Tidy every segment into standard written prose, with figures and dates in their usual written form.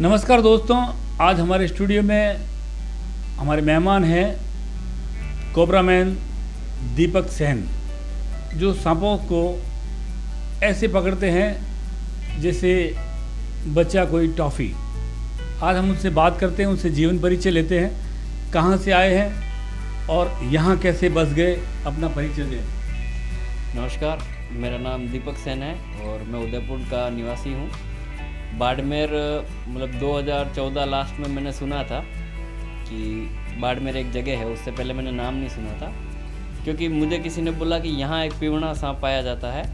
नमस्कार दोस्तों, आज हमारे स्टूडियो में हमारे मेहमान हैं कोबरा मैन दीपक सेन, जो सांपों को ऐसे पकड़ते हैं जैसे बच्चा कोई टॉफ़ी। आज हम उनसे बात करते हैं, उनसे जीवन परिचय लेते हैं, कहाँ से आए हैं और यहाँ कैसे बस गए, अपना परिचय दें। नमस्कार, मेरा नाम दीपक सेन है और मैं उदयपुर का निवासी हूँ। बाड़मेर 2014 लास्ट में मैंने सुना था कि बाड़मेर एक जगह है, उससे पहले मैंने नाम नहीं सुना था, क्योंकि मुझे किसी ने बोला कि यहाँ एक पिवड़ा सांप पाया जाता है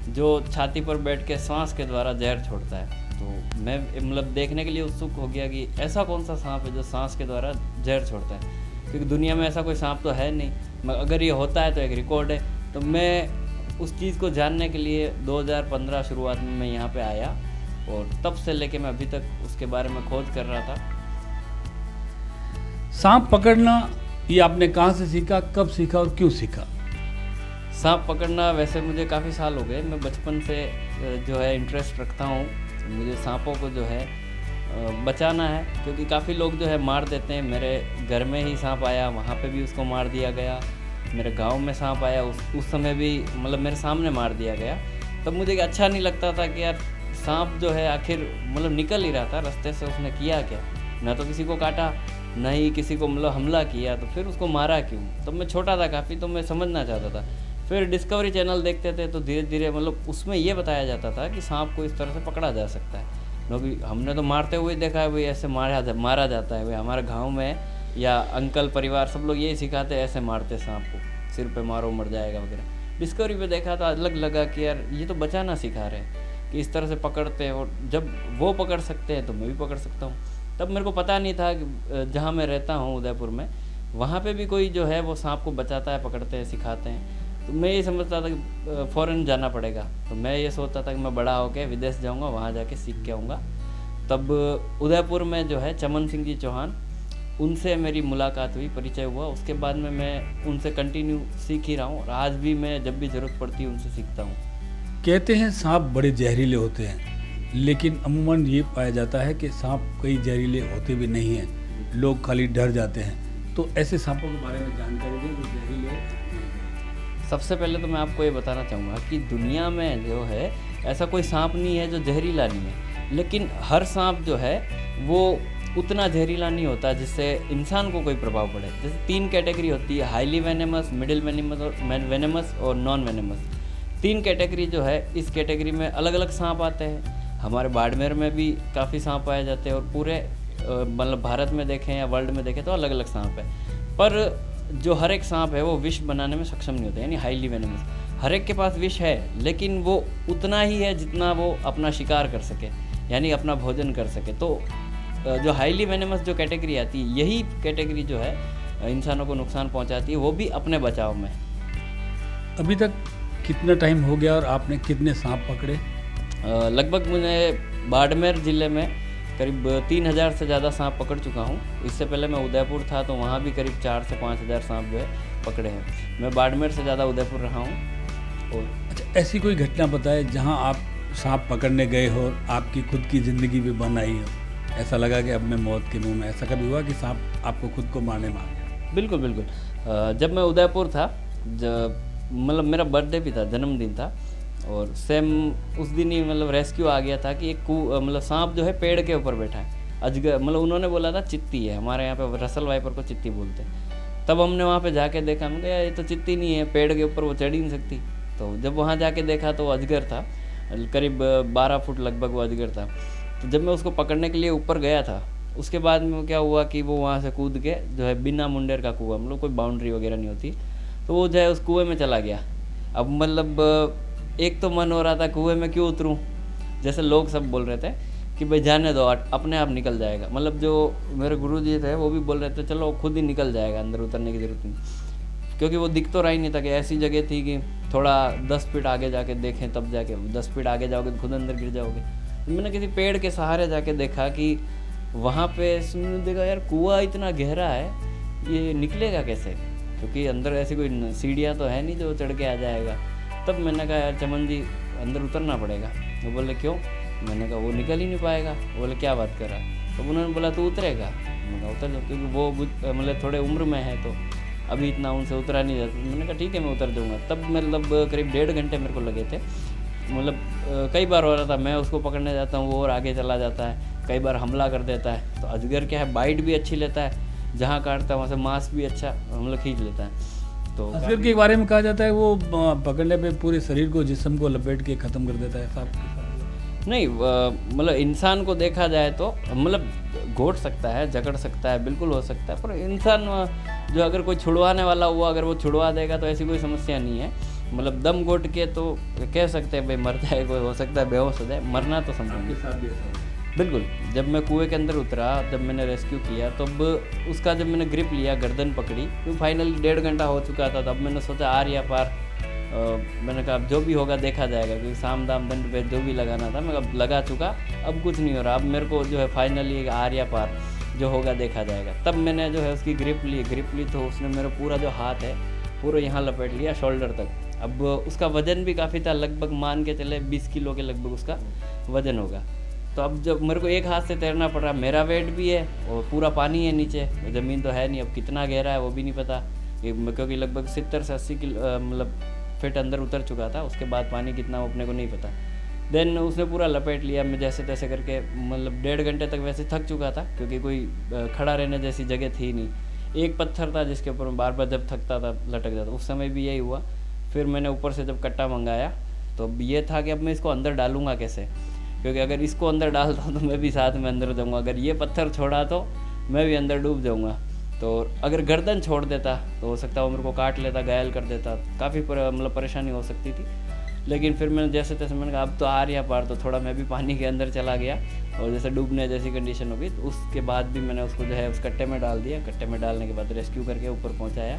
जो छाती पर बैठ के सांस के द्वारा जहर छोड़ता है। तो मैं देखने के लिए उत्सुक हो गया कि ऐसा कौन सा सांप है जो सांस के द्वारा जहर छोड़ता है, क्योंकि दुनिया में ऐसा कोई सांप तो है नहीं, अगर ये होता है तो एक रिकॉर्ड है। तो मैं उस चीज़ को जानने के लिए 2015 शुरुआत में मैं यहाँ पे आया और तब से लेके मैं अभी तक उसके बारे में खोज कर रहा था। सांप पकड़ना ये आपने कहाँ से सीखा, कब सीखा और क्यों सीखा? सांप पकड़ना वैसे मुझे काफ़ी साल हो गए, मैं बचपन से जो है इंटरेस्ट रखता हूँ। मुझे सांपों को जो है बचाना है, क्योंकि काफ़ी लोग जो है मार देते हैं। मेरे घर में ही सांप आया, वहाँ पे भी उसको मार दिया गया। मेरे गांव में सांप आया, उस समय भी मेरे सामने मार दिया गया। तब मुझे अच्छा नहीं लगता था कि यार सांप जो है आखिर निकल ही रहा था रास्ते से, उसने किया क्या? ना तो किसी को काटा, ना ही किसी को हमला किया, तो फिर उसको मारा क्यों? तब मैं छोटा था काफ़ी, तो मैं समझना चाहता था। फिर डिस्कवरी चैनल देखते थे तो धीरे धीरे उसमें ये बताया जाता था कि सांप को इस तरह से पकड़ा जा सकता है। क्योंकि हमने तो मारते हुए देखा है, भाई ऐसे मारा जाता है। भाई हमारे गाँव में या अंकल परिवार सब लोग यही सिखाते हैं, ऐसे मारते सांप को, सिर पे मारो मर जाएगा वगैरह। डिस्कवरी पे देखा तो अलग लगा कि यार ये तो बचाना सिखा रहे हैं कि इस तरह से पकड़ते हैं, और जब वो पकड़ सकते हैं तो मैं भी पकड़ सकता हूँ। तब मेरे को पता नहीं था कि जहाँ मैं रहता हूँ उदयपुर में, वहाँ पे भी कोई जो है वो सांप को बचाता है, पकड़ते हैं, सिखाते हैं। तो मैं ये समझता था कि फ़ॉरेन जाना पड़ेगा। तो मैं ये सोचता था कि मैं बड़ा होकर विदेश जाऊँगा, वहाँ जाके सीख के आऊँगा। तब उदयपुर में जो है चमन सिंह जी चौहान, उनसे मेरी मुलाकात हुई, परिचय हुआ। उसके बाद में मैं उनसे कंटिन्यू सीख ही रहा हूँ और आज भी मैं जब भी ज़रूरत पड़ती है उनसे सीखता हूँ। कहते हैं सांप बड़े जहरीले होते हैं, लेकिन अमूमन ये पाया जाता है कि सांप कई जहरीले होते भी नहीं हैं, लोग खाली डर जाते हैं। तो ऐसे सांपों के बारे में जानकारी दें जो जहरीले हैं। सबसे पहले तो मैं आपको ये बताना चाहूँगा कि दुनिया में जो है ऐसा कोई सांप नहीं है जो जहरीला नहीं है, लेकिन हर सांप जो है वो उतना जहरीला नहीं होता जिससे इंसान को कोई प्रभाव पड़े। जैसे 3 कैटेगरी होती है, हाईली वेनेमस, मिडिल वेनेमस और नॉन वेनेमस। 3 कैटेगरी जो है, इस कैटेगरी में अलग अलग सांप आते हैं। हमारे बाड़मेर में भी काफ़ी सांप पाए जाते हैं और पूरे भारत में देखें या वर्ल्ड में देखें तो अलग अलग सांप है। पर जो हर एक सांप है वो विष बनाने में सक्षम नहीं होता, यानी हाईली वेनेमस। हर एक के पास विष है, लेकिन वो उतना ही है जितना वो अपना शिकार कर सके, यानी अपना भोजन कर सके। तो जो हाईली वेनेमस जो कैटेगरी आती है, यही कैटेगरी जो है इंसानों को नुकसान पहुंचाती है, वो भी अपने बचाव में। अभी तक कितना टाइम हो गया और आपने कितने सांप पकड़े? लगभग मुझे बाड़मेर ज़िले में करीब 3000 से ज़्यादा सांप पकड़ चुका हूँ। इससे पहले मैं उदयपुर था तो वहाँ भी करीब 4 से 5000 सांप जो है पकड़े हैं। मैं बाड़मेर से ज़्यादा उदयपुर रहा हूँ। और अच्छा, ऐसी कोई घटना बताए जहाँ आप सांप पकड़ने गए हो और आपकी खुद की ज़िंदगी भी बन आई हो, ऐसा लगा कि अब मैं मौत के मुँह में? ऐसा कभी हुआ कि सांप आपको खुद को मारने में आ गया? बिल्कुल बिल्कुल। जब मैं उदयपुर था, मेरा बर्थडे भी था, जन्मदिन था, और सेम उस दिन ही रेस्क्यू आ गया था कि एक सांप जो है पेड़ के ऊपर बैठा है, अजगर, उन्होंने बोला था चित्ती है। हमारे यहाँ पे रसल वाइपर को चित्ती बोलते हैं। तब हमने वहाँ पे जाके देखा, हमने कहा ये तो चित्ती नहीं है, पेड़ के ऊपर वो चढ़ ही नहीं सकती। तो जब वहाँ जाके देखा तो वो अजगर था, करीब 12 फुट लगभग वो अजगर था। तो जब मैं उसको पकड़ने के लिए ऊपर गया था, उसके बाद में क्या हुआ कि वो वहाँ से कूद के जो है बिना मुंडेर का कुआं, कोई बाउंड्री वगैरह नहीं होती, तो वो जो है उस कुएँ में चला गया। अब एक तो मन हो रहा था कुएं में क्यों उतरूं, जैसे लोग सब बोल रहे थे कि भाई जाने दो, अपने आप निकल जाएगा। जो मेरे गुरुजी थे वो भी बोल रहे थे चलो खुद ही निकल जाएगा, अंदर उतरने की ज़रूरत नहीं, क्योंकि वो दिख तो रहा ही नहीं था कि ऐसी जगह थी कि थोड़ा 10 फीट आगे जाके देखें, तब जाके 10 फीट आगे जाओगे तो खुद अंदर गिर जाओगे। तो मैंने किसी पेड़ के सहारे जाके देखा कि वहाँ पे देखा यार कुआं इतना गहरा है, ये निकलेगा कैसे, क्योंकि अंदर ऐसी कोई सीढ़ियाँ तो है नहीं जो चढ़ के आ जाएगा। तब मैंने कहा यार चमन जी अंदर उतरना पड़ेगा। वो बोले क्यों? मैंने कहा वो निकल ही नहीं पाएगा। वो बोले क्या बात कर रहा है? तो उन्होंने बोला तो उतरेगा, मैंने कहा उतर जाओ, क्योंकि वो मतलब थोड़े उम्र में है तो अभी इतना उनसे उतरा नहीं जाता। मैंने कहा ठीक है मैं उतर जाऊँगा। तब मतलब करीब 1.5 घंटे मेरे को लगे थे। मतलब कई बार हो रहा था, मैं उसको पकड़ने जाता हूँ वो और आगे चला जाता है, कई बार हमला कर देता है। तो अजगर क्या है, बाइट भी अच्छी लेता है, जहाँ काटता है वहाँ से मांस भी अच्छा मतलब खींच लेता है। तो अजगर के बारे में कहा जाता है वो पकड़ने पे पूरे शरीर को, जिस्म को लपेट के ख़त्म कर देता है सांप के साथ। नहीं, मतलब इंसान को देखा जाए तो मतलब घोट सकता है, जकड़ सकता है, बिल्कुल हो सकता है, पर इंसान जो अगर कोई छुड़वाने वाला हुआ अगर वो छुड़वा देगा तो ऐसी कोई समस्या नहीं है। मतलब दम घोट के तो कह सकते हैं भाई मर जाए, कोई हो सकता है बेहोश हो जाए, मरना तो संभव नहीं। साथ भी ऐसा होता बिल्कुल। जब मैं कुएं के अंदर उतरा, जब मैंने रेस्क्यू किया, तब उसका जब मैंने ग्रिप लिया, गर्दन पकड़ी, तो फाइनली 1.5 घंटा हो चुका था। तब मैंने सोचा आर या पार, मैंने कहा अब जो भी होगा देखा जाएगा, क्योंकि साम दाम दंड भेद जो भी लगाना था मैं अब लगा चुका, अब कुछ नहीं हो रहा, अब मेरे को जो है फाइनली आर या पार जो होगा देखा जाएगा। तब मैंने जो है उसकी ग्रिप ली तो उसने मेरा पूरा जो हाथ है पूरा यहाँ लपेट लिया शोल्डर तक। अब उसका वज़न भी काफ़ी था, लगभग मान के चले 20 किलो के लगभग उसका वज़न होगा। तो अब जब मेरे को एक हाथ से तैरना पड़ रहा, मेरा वेट भी है और पूरा पानी है नीचे, ज़मीन तो है नहीं, अब कितना गहरा है वो भी नहीं पता, क्योंकि लगभग 70 से 80 किलो मतलब फिट अंदर उतर चुका था। उसके बाद पानी कितना वो अपने को नहीं पता। देन उसने पूरा लपेट लिया, मैं जैसे तैसे करके मतलब 1.5 घंटे तक वैसे थक चुका था, क्योंकि कोई खड़ा रहने जैसी जगह थी नहीं। एक पत्थर था जिसके ऊपर बार बार जब थकता था लटक जाता, उस समय भी यही हुआ। फिर मैंने ऊपर से जब कट्टा मंगाया तो अब ये था कि अब मैं इसको अंदर डालूंगा कैसे, क्योंकि अगर इसको अंदर डालता हूँ तो मैं भी साथ में अंदर जाऊँगा, अगर ये पत्थर छोड़ा तो मैं भी अंदर डूब जाऊँगा। तो अगर गर्दन छोड़ देता तो हो सकता है वो मेरे को काट लेता, घायल कर देता, काफ़ी मतलब परेशानी हो सकती थी। लेकिन फिर मैंने जैसे तैसे मैंने कहा अब तो आ रही है पार, तो थोड़ा मैं भी पानी के अंदर चला गया और जैसे डूबने जैसी कंडीशन हो गई। तो उसके बाद भी मैंने उसको जो है उस कट्टे में डाल दिया। कट्टे में डालने के बाद रेस्क्यू करके ऊपर पहुंचाया।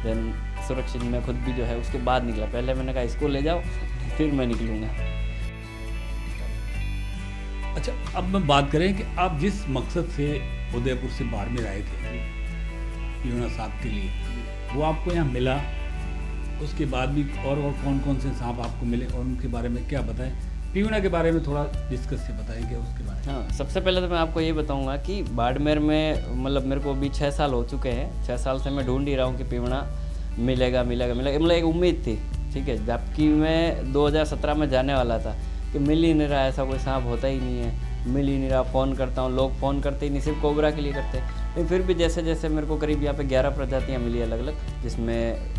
देन सुरक्षित मैं खुद भी जो है उसके बाद निकला। पहले मैंने कहा इसको ले जाओ फिर मैं निकलूँगा। अच्छा, अब मैं बात करें कि आप जिस मकसद से उदयपुर से बाड़मेर आए थे पीवना सांप के लिए, वो आपको यहाँ मिला, उसके बाद भी और कौन कौन से सांप आपको मिले और उनके बारे में क्या बताएं? पीवना के बारे में थोड़ा डिस्कस से बताएंगे उसके बारे में। हाँ, सबसे पहले तो मैं आपको ये बताऊंगा कि बाड़मेर में मतलब मेरे को अभी 6 साल हो चुके हैं। 6 साल से मैं ढूंढ ही रहा हूँ कि पीवना मिलेगा मिलेगा मिलेगा, मतलब एक उम्मीद थी, ठीक है। जबकि मैं 2017 में जाने वाला था कि मिल ही नहीं रहा, ऐसा कोई सांप होता ही नहीं है, मिल ही नहीं रहा। फ़ोन करता हूँ, लोग फ़ोन करते ही नहीं, सिर्फ कोबरा के लिए करते। लेकिन फिर भी जैसे जैसे मेरे को करीब यहाँ पे 11 प्रजातियाँ मिली अलग अलग, जिसमें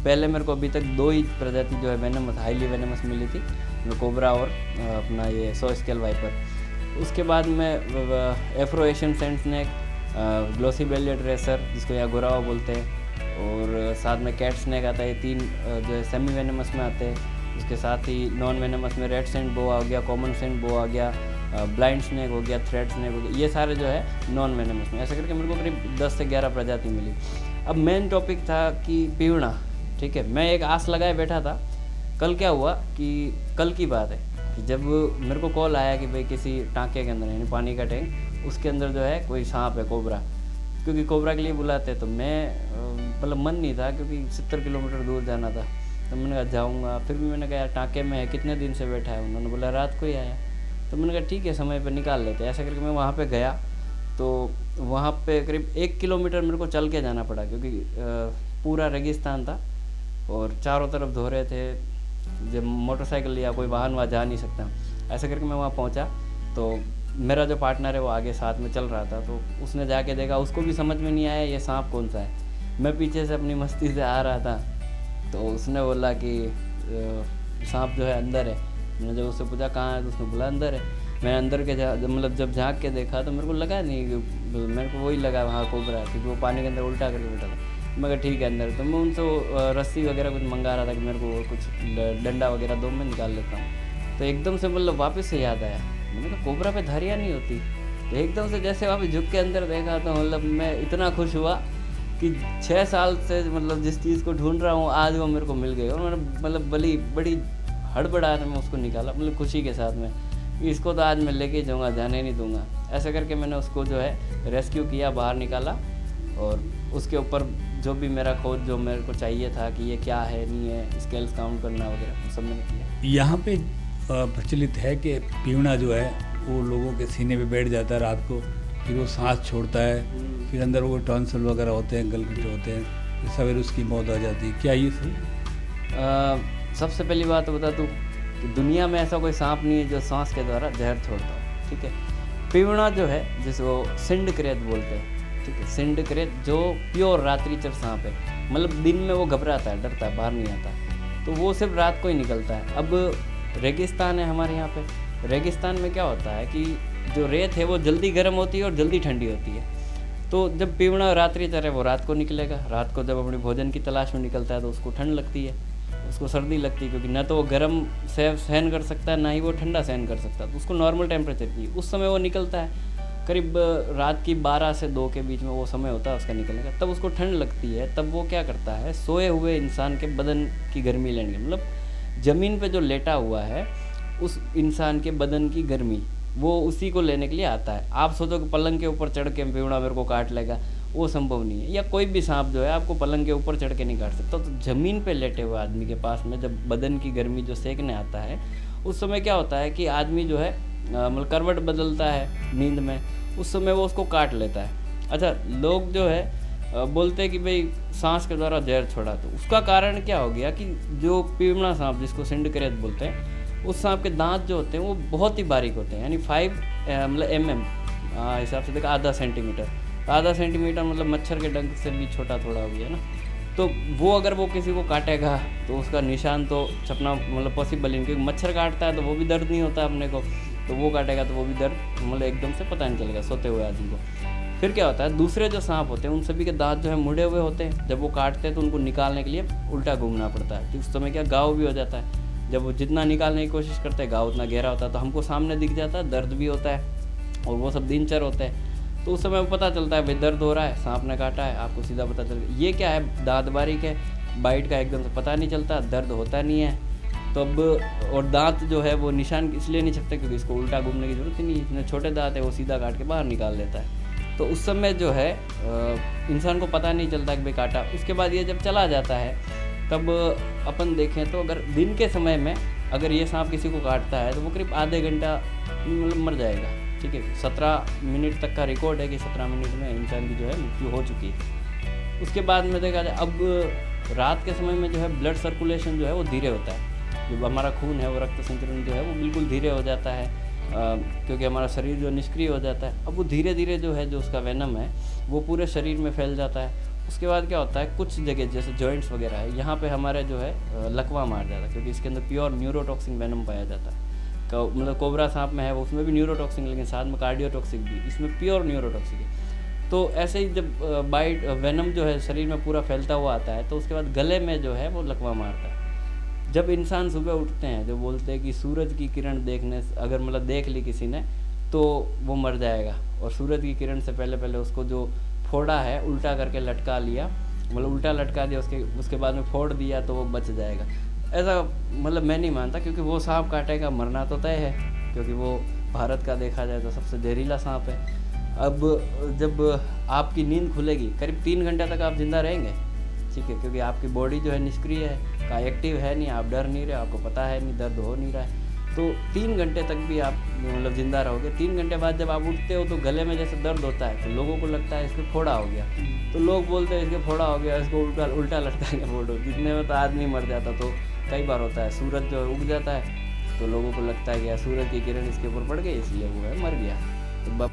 पहले मेरे को अभी तक 2 ही प्रजाति जो है वेनमस, हाईली वेनमस मिली थी, कोबरा और अपना ये सो स्केल वाइपर। उसके बाद में Afro Asian sand snake, glossy bellied racer जिसको यहाँ गोरावा बोलते हैं, और साथ में कैट स्नेक आता है। 3 जो है सेमी वेनमस में आते हैं। उसके साथ ही नॉन वेनमस में रेड सेंट बो आ गया, कॉमन सेंट बो आ गया, ब्लाइंड स्नेक हो गया, थ्रेड स्नेक हो गया, ये सारे जो है नॉन वेनमस में। ऐसे करके मेरे को करीब 10 से 11 प्रजाति मिली। अब मेन टॉपिक था कि पीवना, ठीक है। मैं एक आस लगाए बैठा था। कल क्या हुआ कि कल की बात है कि जब मेरे को कॉल आया कि भाई किसी टाँके के अंदर, यानी पानी का टैंक, उसके अंदर जो है कोई सांप है, कोबरा, क्योंकि कोबरा के लिए बुलाते। तो मैं मतलब मन नहीं था, क्योंकि 70 किलोमीटर दूर जाना था। तो मैंने कहा जाऊँगा, फिर भी मैंने कहा यार टाँके में है, कितने दिन से बैठा है। उन्होंने बोला रात को ही आया। तो मैंने कहा ठीक है समय पर निकाल लेते। ऐसा करके मैं वहाँ पर गया। तो वहाँ पे करीब 1 किलोमीटर मेरे को चल के जाना पड़ा, क्योंकि पूरा रेगिस्तान था और चारों तरफ धोरे थे। जब मोटरसाइकिल या कोई वाहन वहाँ जा नहीं सकता। ऐसा करके मैं वहाँ पहुँचा तो मेरा जो पार्टनर है वो आगे साथ में चल रहा था। तो उसने जाके देखा, उसको भी समझ में नहीं आया ये सांप कौन सा है। मैं पीछे से अपनी मस्ती से आ रहा था, तो उसने बोला कि सांप जो है अंदर है। मैंने जब उससे पूछा कहाँ है, तो उसने बोला अंदर है। मैं अंदर के मतलब जब झाँक के देखा तो मेरे को लगा नहीं, मेरे को वही लगा वहाँ कोबरा, क्योंकि वो पानी के अंदर उल्टा करके बैठा था। मैं कहा ठीक है अंदर। तो मैं उनसे रस्सी वगैरह कुछ मंगा रहा था कि मेरे को कुछ डंडा वगैरह दो, मैं निकाल लेता हूँ। तो एकदम से मतलब वापस से याद आया, मैंने कहा कोबरा पे धारियाँ नहीं होती। तो एकदम से जैसे वापस झुक के अंदर देखा तो मतलब मैं इतना खुश हुआ कि 6 साल से मतलब जिस चीज़ को ढूंढ रहा हूँ आज वो मेरे को मिल गई। और मैंने मतलब बड़ी हड़बड़ाहट में उसको निकाला, मतलब खुशी के साथ में, इसको तो आज मैं लेके जाऊँगा, जाने नहीं दूँगा। ऐसा करके मैंने उसको जो है रेस्क्यू किया, बाहर निकाला, और उसके ऊपर जो भी मेरा खोज जो मेरे को चाहिए था कि ये क्या है नहीं है, स्केल्स काउंट करना वगैरह, सब मैंने किया। यहाँ पे प्रचलित है कि पीवना जो है वो लोगों के सीने पे बैठ जाता है रात को, फिर वो सांस छोड़ता है, फिर अंदर वो टॉन्सिल वगैरह होते हैं, गलगटे होते हैं, फिर सवेरे उसकी मौत हो जाती है। क्या ये सही? सबसे पहली बात तो बता दूँ कि दुनिया में ऐसा कोई सांप नहीं है जो सांस के द्वारा जहर छोड़ता हो, ठीक है। पीवड़ा जो है जिसको सिंडक्रेत बोलते हैं, ठीक है, सिंडक्रेत जो प्योर रात्रिचर सांप है, मतलब दिन में वो घबराता है, डरता है, बाहर नहीं आता, तो वो सिर्फ रात को ही निकलता है। अब रेगिस्तान है हमारे यहाँ पे, रेगिस्तान में क्या होता है कि जो रेत है वो जल्दी गर्म होती है और जल्दी ठंडी होती है। तो जब पीवड़ा रात्रिचर है वो रात को निकलेगा, रात को जब अपने भोजन की तलाश में निकलता है तो उसको ठंड लगती है, उसको सर्दी लगती है, क्योंकि ना तो वो गर्म सहन कर सकता है, ना ही वो ठंडा सहन कर सकता है, तो उसको नॉर्मल टेम्परेचर की उस समय वो निकलता है। करीब रात की 12 से 2 के बीच में वो समय होता है उसका निकलने का, तब उसको ठंड लगती है। तब वो क्या करता है, सोए हुए इंसान के बदन की गर्मी लेने, मतलब ज़मीन पे जो लेटा हुआ है उस इंसान के बदन की गर्मी, वो उसी को लेने के लिए आता है। आप सोचो कि पलंग के ऊपर चढ़ के पीवड़ा मेरे को काट लेगा, वो संभव नहीं है। या कोई भी सांप जो है आपको पलंग के ऊपर चढ़ के नहीं काट सकता। तो ज़मीन पे लेटे हुए आदमी के पास में जब बदन की गर्मी जो सेकने आता है, उस समय क्या होता है कि आदमी जो है मतलब करवट बदलता है नींद में, उस समय वो उसको काट लेता है। अच्छा, लोग जो है बोलते हैं कि भाई सांस के द्वारा जहर छोड़ा, तो उसका कारण क्या हो गया कि जो पीवड़ा सांप जिसको सिंडक्रेत बोलते हैं, उस सांप के दांत जो होते हैं वो बहुत ही बारीक होते हैं, यानी 5 मतलब mm हिसाब से देखा आधा सेंटीमीटर, आधा सेंटीमीटर मतलब मच्छर के डंक से भी छोटा थोड़ा हो गया ना। तो वो अगर वो किसी को काटेगा तो उसका निशान तो छपना मतलब पॉसिबल नहीं, क्योंकि मच्छर काटता है तो वो भी दर्द नहीं होता अपने को, तो वो काटेगा तो वो भी दर्द मतलब एकदम से पता नहीं चलेगा सोते हुए आदमी को। फिर क्या होता है, दूसरे जो सांप होते हैं उन सभी के दांत जो है मुड़े हुए होते हैं, जब वो काटते हैं तो उनको निकालने के लिए उल्टा घूमना पड़ता है, तो उस समय क्या घाव भी हो जाता है। जब वो जितना निकालने की कोशिश करते हैं घाव उतना गहरा होता है, तो हमको सामने दिख जाता है, दर्द भी होता है, और वो सब दिनचर होते हैं। तो उस समय पता चलता है भाई दर्द हो रहा है, सांप ने काटा है, आपको सीधा पता चल गया। ये क्या है, दांत बारीक है, बाइट का एकदम से पता नहीं चलता, दर्द होता नहीं है। तो अब और दांत जो है वो निशान इसलिए नहीं छपते क्योंकि इसको उल्टा घूमने की जरूरत ही नहीं, इतने छोटे दांत है, वो सीधा काट के बाहर निकाल देता है। तो उस समय जो है इंसान को पता नहीं चलता कि भाई काटा। उसके बाद ये जब चला जाता है तब अपन देखें तो अगर दिन के समय में अगर ये सांप किसी को काटता है तो वो करीब आधे घंटा मतलब मर जाएगा, ठीक है। 17 मिनट तक का रिकॉर्ड है कि 17 मिनट में इंसान की जो है मृत्यु हो चुकी है। उसके बाद में देखा जाए, अब रात के समय में जो है ब्लड सर्कुलेशन जो है वो धीरे होता है, जो हमारा खून है वो रक्त संचरण जो है वो बिल्कुल धीरे हो जाता है, क्योंकि हमारा शरीर जो निष्क्रिय हो जाता है। अब वो धीरे धीरे जो है जो उसका वेनम है वो पूरे शरीर में फैल जाता है। उसके बाद क्या होता है, कुछ जगह जैसे जॉइंट्स वगैरह है, यहाँ पे हमारे जो है लकवा मार जाता है, क्योंकि इसके अंदर प्योर न्यूरोटॉक्सिन वेनम पाया जाता है। मतलब कोबरा सांप में है वो, उसमें भी न्यूरोटॉक्सिन, लेकिन साथ में कार्डियोटॉक्सिक भी, इसमें प्योर न्यूरोटॉक्सिक है। तो ऐसे ही जब बाइट वेनम जो है शरीर में पूरा फैलता हुआ आता है, तो उसके बाद गले में जो है वो लकवा मारता है। जब इंसान सुबह उठते हैं, जो बोलते हैं कि सूरज की किरण देखने से अगर मतलब देख ली किसी ने तो वो मर जाएगा, और सूरज की किरण से पहले पहले उसको जो फोड़ा है उल्टा करके लटका लिया, मतलब उल्टा लटका दिया, उसके बाद में फोड़ दिया तो वो बच जाएगा। ऐसा मतलब मैं नहीं मानता, क्योंकि वो सांप काटेगा मरना तो तय है, क्योंकि वो भारत का देखा जाए तो सबसे जहरीला सांप है। अब जब आपकी नींद खुलेगी करीब 3 घंटे तक आप जिंदा रहेंगे, ठीक है, क्योंकि आपकी बॉडी जो है निष्क्रिय है, का एक्टिव है नहीं, आप डर नहीं रहे, आपको पता है नहीं, दर्द हो नहीं रहा है, तो 3 घंटे तक भी आप मतलब ज़िंदा रहोगे। 3 घंटे बाद जब आप उठते हो तो गले में जैसे दर्द होता है, तो लोगों को लगता है इसको फोड़ा हो गया, तो लोग बोलते हैं इसके फोड़ा हो गया, इसको उल्टा लटकाएंगे फोटो, जितने में तो आदमी मर जाता। तो कई बार होता है सूरज जो उग जाता है तो लोगों को लगता है कि यार सूरज की किरण इसके ऊपर पड़ गई इसलिए वो है मर गया। तो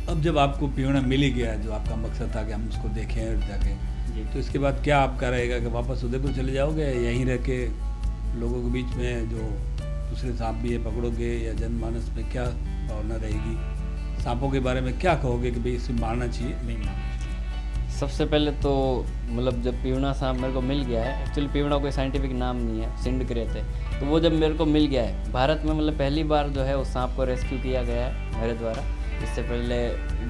अब जब आपको पीवड़ा मिल ही गया, जो आपका मकसद था कि हम उसको देखें और जाके, तो इसके बाद क्या आपका रहेगा कि वापस उदयपुर चले जाओगे, यहीं रह के लोगों के बीच में जो दूसरे सांप भी है पकड़ोगे, या जनमानस में क्या भावना रहेगी, सांपों के बारे में क्या कहोगे कि भाई इसे मारना चाहिए नहीं मारना चाहिए? सबसे पहले तो मतलब जब पीवड़ा सांप मेरे को मिल गया है, एक्चुअली पीवड़ा कोई साइंटिफिक नाम नहीं है, सिंडक्रेत है, तो वो जब मेरे को मिल गया है भारत में, मतलब पहली बार जो है उस सांप को रेस्क्यू किया गया है मेरे द्वारा। इससे पहले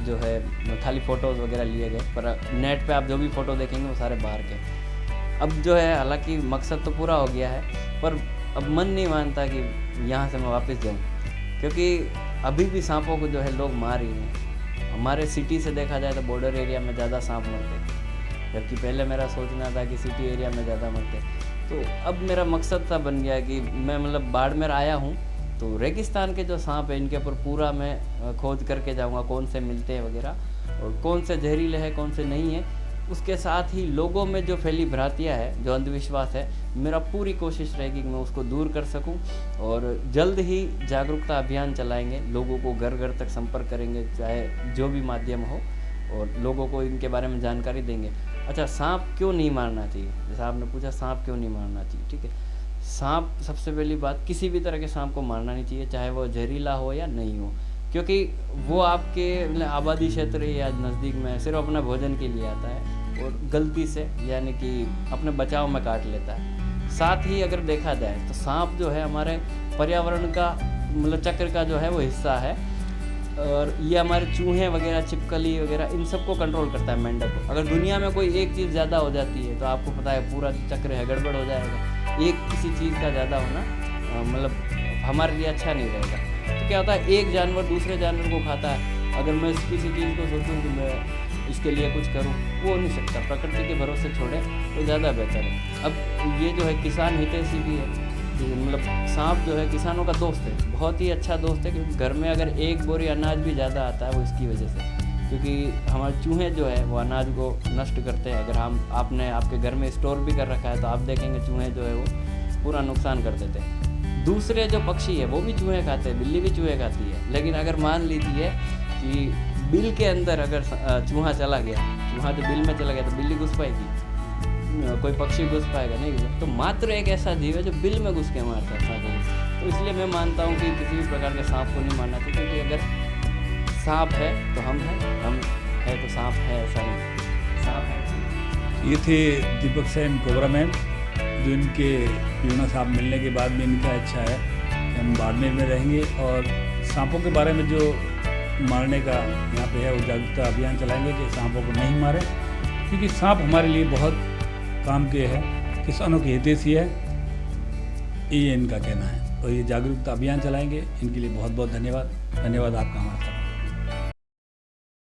जो है खाली फ़ोटोज़ वगैरह लिए गए, पर नेट पे आप जो भी फ़ोटो देखेंगे वो सारे बाहर के। अब जो है हालांकि मकसद तो पूरा हो गया है, पर अब मन नहीं मानता कि यहाँ से मैं वापस जाऊँ, क्योंकि अभी भी सांपों को जो है लोग मार ही हैं। हमारे सिटी से देखा जाए तो बॉर्डर एरिया में ज़्यादा सांप मरते, जबकि पहले मेरा सोचना था कि सिटी एरिया में ज़्यादा मरते। तो अब मेरा मकसद सा बन गया कि मैं मतलब बाड़मेर आया हूँ तो रेगिस्तान के जो सांप है इनके ऊपर पूरा मैं खोज करके जाऊंगा, कौन से मिलते हैं वगैरह और कौन से जहरीले हैं कौन से नहीं है। उसके साथ ही लोगों में जो फैली भ्रांतियाँ है, जो अंधविश्वास है, मेरा पूरी कोशिश रहेगी कि मैं उसको दूर कर सकूं। और जल्द ही जागरूकता अभियान चलाएंगे, लोगों को घर घर तक संपर्क करेंगे, चाहे जो भी माध्यम हो, और लोगों को इनके बारे में जानकारी देंगे। अच्छा, सांप क्यों नहीं मारना चाहिए, जैसा आपने पूछा सांप क्यों नहीं मारना चाहिए, ठीक है। सांप, सबसे पहली बात, किसी भी तरह के सांप को मारना नहीं चाहिए, चाहे वो जहरीला हो या नहीं हो, क्योंकि वो आपके आबादी क्षेत्र या नज़दीक में सिर्फ अपना भोजन के लिए आता है और गलती से यानी कि अपने बचाव में काट लेता है। साथ ही अगर देखा जाए तो सांप जो है हमारे पर्यावरण का मतलब चक्र का जो है वो हिस्सा है, और ये हमारे चूहे वगैरह, छिपकली वगैरह, इन सबको कंट्रोल करता है, मेंढक को। अगर दुनिया में कोई एक चीज़ ज़्यादा हो जाती है तो आपको पता है पूरा चक्र है गड़बड़ हो जाएगा। एक किसी चीज़ का ज़्यादा होना मतलब हमारे लिए अच्छा नहीं रहेगा। तो क्या होता है, एक जानवर दूसरे जानवर को खाता है। अगर मैं किसी चीज़ को सोचूं कि मैं इसके लिए कुछ करूं, वो नहीं सकता, प्रकृति के भरोसे छोड़े तो ज़्यादा बेहतर है। अब ये जो है किसान हितैषी भी है, मतलब सांप जो है किसानों का दोस्त है, बहुत ही अच्छा दोस्त है, क्योंकि घर में अगर एक बोरी अनाज भी ज़्यादा आता है वो इसकी वजह से, क्योंकि हमारे चूहे जो है वो अनाज को नष्ट करते हैं। अगर आपने आपके घर में स्टोर भी कर रखा है तो आप देखेंगे चूहे जो है वो पूरा नुकसान कर देते हैं। दूसरे जो पक्षी है वो भी चूहे खाते हैं, बिल्ली भी चूहे खाती है, लेकिन अगर मान लीजिए कि बिल के अंदर अगर चूहा चला गया, चूहा जो बिल में चला गया तो बिल्ली घुस पाएगी, कोई पक्षी घुस पाएगा नहीं। तो मात्र एक ऐसा जीव है जो बिल में घुस के मारता है सांपों को। तो इसलिए मैं मानता हूँ कि किसी भी प्रकार के सांप को नहीं मारना चाहिए, क्योंकि अगर सांप है तो हम है तो सांप है, ऐसा नहीं, सांप है। ये थे दीपक सेन, कोबरा मैन, जो इनके पीयूना साहब मिलने के बाद भी इनका अच्छा है कि हम बाड़मेर में रहेंगे और सांपों के बारे में जो मारने का यहाँ पे है वो जागरूकता अभियान चलाएंगे कि सांपों को नहीं मारें, क्योंकि सांप हमारे लिए बहुत काम के है, किसानों की हितैषी है, ये इनका कहना है। और ये जागरूकता अभियान चलाएंगे, इनके लिए बहुत बहुत धन्यवाद। धन्यवाद आपका हमारे साथ।